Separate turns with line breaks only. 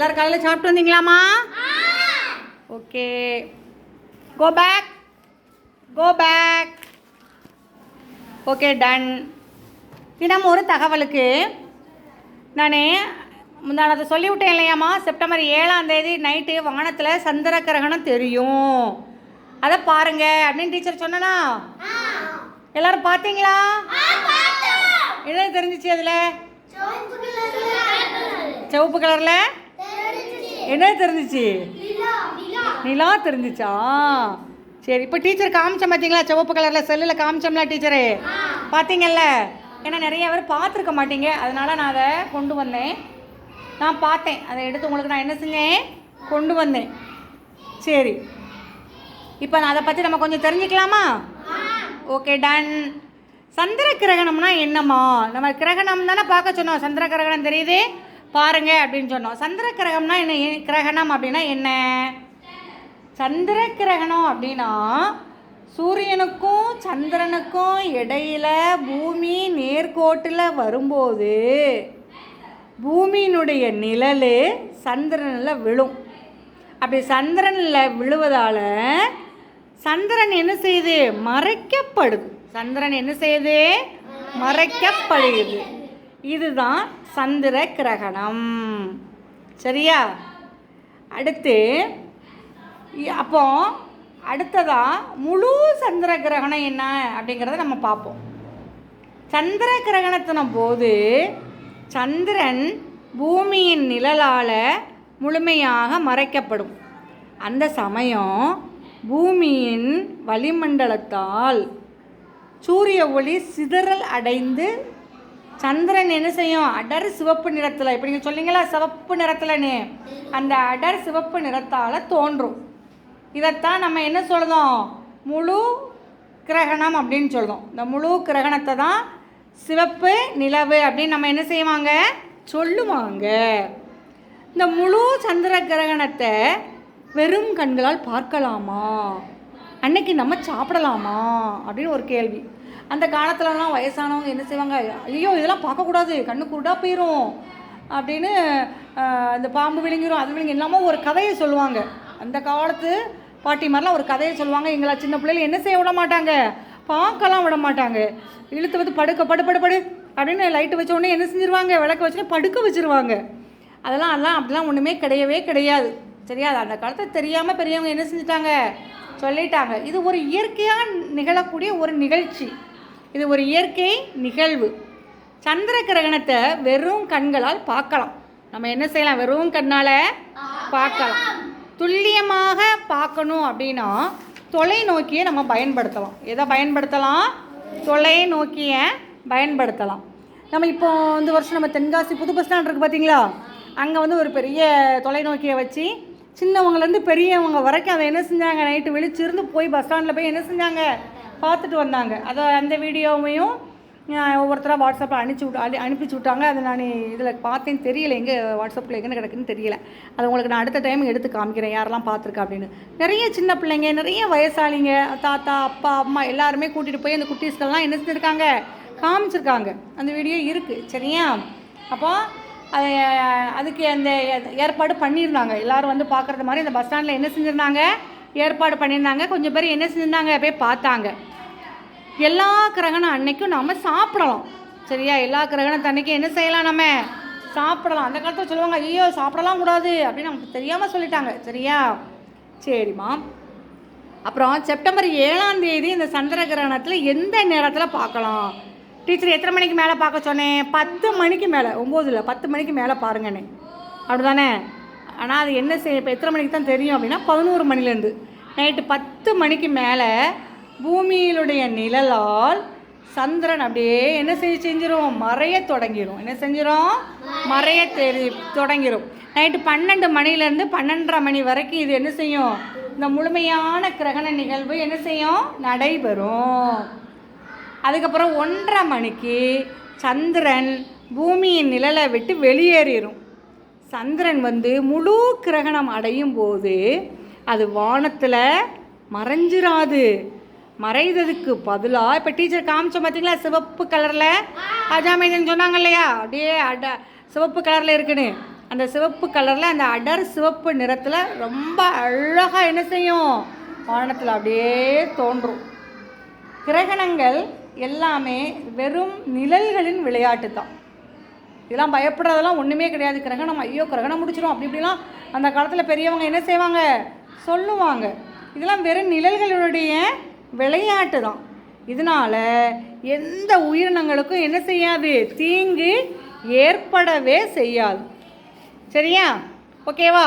எல்லோரும் காலையில் சாப்பிட்டு வந்தீங்களாம்மா? Okay, go back. Okay, done. தினம் ஒரு தகவலுக்கு நான் முந்தானத்தை சொல்லிவிட்டேன் இல்லையாம்மா? செப்டம்பர் 7ஆம் தேதி நைட்டு வானத்தில் சந்திர கிரகணம் தெரியும், அதை பாருங்க அப்படின்னு டீச்சர் சொன்னா. எல்லாரும் பார்த்தீங்களா? என்ன தெரிஞ்சிச்சு? அதில் சிவப்பு கலரில் என்ன தெரிஞ்சிச்சு? நிலா தெரிஞ்சிச்சா? சரி, இப்போ டீச்சர் காமிச்சோம் பார்த்தீங்களா? சிவப்பு கலரில் செல்லில் காமிச்சோம்ல டீச்சரு, பார்த்தீங்கல்ல? ஏன்னா நிறைய பேர் பார்த்துருக்க மாட்டீங்க, அதனால் நான் அதை கொண்டு வந்தேன். நான் பார்த்தேன், அதை எடுத்து உங்களுக்கு நான் என்ன செஞ்சேன்? கொண்டு வந்தேன். சரி, இப்போ நான் அதை பற்றி நம்ம கொஞ்சம் தெரிஞ்சுக்கலாமா? Okay, ton. சந்திர கிரகணம்னா என்னம்மா? நம்ம கிரகணம் தானே பார்க்க சொன்னோம். சந்திர கிரகணம் தெரியுது பாருங்க அப்படின்னு சொன்னோம். சந்திர கிரகணம்னா என்ன? கிரகணம் அப்படின்னா என்ன? சந்திர கிரகணம் அப்படின்னா சூரியனுக்கும் சந்திரனுக்கும் இடையில பூமி நேர்கோட்டில் வரும்போது பூமியினுடைய நிழல் சந்திரனில் விழும். அப்படி சந்திரனில் விழுவதால் சந்திரன் என்ன செய்யுது? மறைக்கப்படுது. சந்திரன் என்ன செய்யுது? மறைக்கப்படுகிறது. இதுதான் சந்திர கிரகணம். சரியா? அடுத்து அப்போ அடுத்ததாக முழு சந்திர கிரகணம் என்ன அப்படிங்கிறத நம்ம பார்ப்போம். சந்திர கிரகணத்தின போது சந்திரன் பூமியின் நிழலால் முழுமையாக மறைக்கப்படும். அந்த சமயம் பூமியின் வளிமண்டலத்தால் சூரிய ஒளி சிதறல் அடைந்து சந்திரன் என்ன செய்யும்? அடர் சிவப்பு நிறத்தில், இப்போ நீங்கள் சொன்னீங்களா சிவப்பு நிறத்தில்னு, அந்த அடர் சிவப்பு நிறத்தால் தோன்றும். இதைத்தான் நம்ம என்ன சொல்லுதோம்? முழு கிரகணம் அப்படின்னு சொல்லுதோம். இந்த முழு கிரகணத்தை தான் சிவப்பு நிலவு அப்படின்னு நம்ம என்ன செய்வாங்க? சொல்லுவாங்க. இந்த முழு சந்திர கிரகணத்தை வெறும் கண்களால் பார்க்கலாமா? அன்னைக்கு நம்ம சாப்பிடலாமா அப்படின்னு ஒரு கேள்வி. அந்த காலத்துலலாம் வயசானவங்க என்ன செய்வாங்க? ஐயோ இதெல்லாம் பார்க்கக்கூடாது, கண்ணு குருடாக போயிடும் அப்படின்னு, அந்த பாம்பு விழுங்கிரும், அது விழுங்கி எல்லாமோ ஒரு கதையை சொல்லுவாங்க. அந்த காலத்து பாட்டி மாதிரிலாம் ஒரு கதையை சொல்லுவாங்க. எங்களை சின்ன பிள்ளைகள் என்ன செய்ய விட மாட்டாங்க? பார்க்கலாம் விட மாட்டாங்க. இழுத்து வந்து படு அப்படின்னு லைட்டு வச்ச உடனே என்ன செஞ்சிருவாங்க? விளக்க வச்சுட்டு படுக்க வச்சுருவாங்க. அதெல்லாம் அப்படிலாம் ஒன்றுமே கிடையவே கிடையாது. சரியா? அந்த காலத்தை தெரியாமல் பெரியவங்க என்ன செஞ்சிட்டாங்க? சொல்லிட்டாங்க. இது ஒரு இயற்கையாக நிகழக்கூடிய ஒரு நிகழ்ச்சி. இது ஒரு இயற்கை நிகழ்வு. சந்திர கிரகணத்தை வெறும் கண்களால் பார்க்கலாம். நம்ம என்ன செய்யலாம்? வெறும் கண்ணால் பார்க்கலாம். துல்லியமாக பார்க்கணும் அப்படின்னா தொலைநோக்கியை நம்ம பயன்படுத்தலாம். எதை பயன்படுத்தலாம்? தொலைநோக்கியை பயன்படுத்தலாம். நம்ம இப்போ இந்த வருஷம் நம்ம தென்காசி புது பஸ் ஸ்டாண்ட் இருக்குது பார்த்தீங்களா? அங்கே வந்து ஒரு பெரிய தொலைநோக்கியை வச்சு சின்னவங்கலேருந்து பெரியவங்க வரைக்கும் அதை என்ன செஞ்சாங்க? நைட்டு விழிச்சிருந்து போய் பஸ் ஸ்டாண்டில் போய் என்ன செஞ்சாங்க? பார்த்துட்டு வந்தாங்க. அதை அந்த வீடியோவையும் ஒவ்வொருத்தராக வாட்ஸ்அப்பில் அனுப்பிச்சு விட்டாங்க. அதை நான் இதில் பார்த்தேன்னு தெரியல, எங்கே வாட்ஸ்அப்பில் எங்கே கிடக்குன்னு தெரியல. அதை உங்களுக்கு நான் அடுத்த டைம் எடுத்து காமிக்கிறேன் யாரெல்லாம் பார்த்துருக்கா அப்படின்னு. நிறைய சின்ன பிள்ளைங்க, நிறைய வயசாளிங்க, தாத்தா, அப்பா, அம்மா எல்லாருமே கூட்டிகிட்டு போய் அந்த குட்டீஸ்கள்லாம் என்ன செஞ்சுருக்காங்க? காமிச்சிருக்காங்க. அந்த வீடியோ இருக்குது. சரியா? அப்போ அதுக்கு அந்த ஏற்பாடு பண்ணியிருந்தாங்க. எல்லோரும் வந்து பார்க்குறது மாதிரி அந்த பஸ் ஸ்டாண்டில் என்ன செஞ்சுருந்தாங்க? ஏற்பாடு பண்ணியிருந்தாங்க. கொஞ்சம் பேர் என்ன செஞ்சுருந்தாங்க? போய் பார்த்தாங்க. எல்லா கிரகணம் அன்னைக்கும் நாம் சாப்பிடலாம். சரியா? எல்லா கிரகணத்து அன்னைக்கும் என்ன செய்யலாம்? நம்ம சாப்பிடலாம். அந்த காலத்தில் சொல்லுவாங்க ஐயோ சாப்பிடலாம் கூடாது அப்படின்னு நமக்கு தெரியாமல் சொல்லிட்டாங்க. சரியா? சரிம்மா. அப்புறம் செப்டம்பர் 7ஆம் தேதி இந்த சந்திர கிரகணத்தில் எந்த நேரத்தில் பார்க்கலாம்? டீச்சர் எத்தனை மணிக்கு மேலே பார்க்க சொன்னேன்? 10 மணிக்கு மேலே. 9 இல்லை, 10 மணிக்கு மேலே பாருங்கண்ணே. அப்படி தானே? ஆனால் அது என்ன செய்ய இப்போ எத்தனை மணிக்கு தான் தெரியும் அப்படின்னா 11 மணிலேருந்து நைட்டு 10 மணிக்கு மேலே பூமியிலுடைய நிழலால் சந்திரன் அப்படியே என்ன செஞ்சிரும்? மறைய தொடங்கிடும். என்ன செஞ்சிடும்? மறைய தொடங்கிடும். நைட்டு 12 மணிலேருந்து 12:30 மணி வரைக்கும் இது என்ன செய்யும்? இந்த முழுமையான கிரகண நிகழ்வு என்ன செய்யும்? நடைபெறும். அதுக்கப்புறம் 1:30 மணிக்கு சந்திரன் பூமியின் நிழலை விட்டு வெளியேறிடும். சந்திரன் வந்து முழு கிரகணம் அடையும் போது அது வானத்தில் மறைஞ்சிராது. மறைந்ததுக்கு பதிலாக இப்போ டீச்சர் காமிச்சோம் பார்த்தீங்களா? சிவப்பு கலரில் அஜாமேதன் சொன்னாங்க இல்லையா? அப்படியே சிவப்பு கலரில் இருக்குன்னு. அந்த சிவப்பு கலரில் அந்த அடர் சிவப்பு நிறத்தில் ரொம்ப அழகாக என்ன செய்யும், வானத்தில் அப்படியே தோன்றும். கிரகணங்கள் எல்லாமே வெறும் நிழல்களின் விளையாட்டு தான். இதெல்லாம் பயப்படுறதெல்லாம் ஒன்றுமே கிடையாது. கிரகணம், ஐயோ கிரகணம் முடிச்சிடும் அப்படி இப்படிலாம் அந்த காலத்தில் பெரியவங்க என்ன செய்வாங்க, சொல்லுவாங்க. இதெல்லாம் வெறும் நிழல்களுடைய விளையாட்டு தான். இதனால் எந்த உயிரினங்களுக்கும் என்ன செய்யாது, தீங்கு ஏற்படவே செய்யாது. சரியா? ஓகேவா?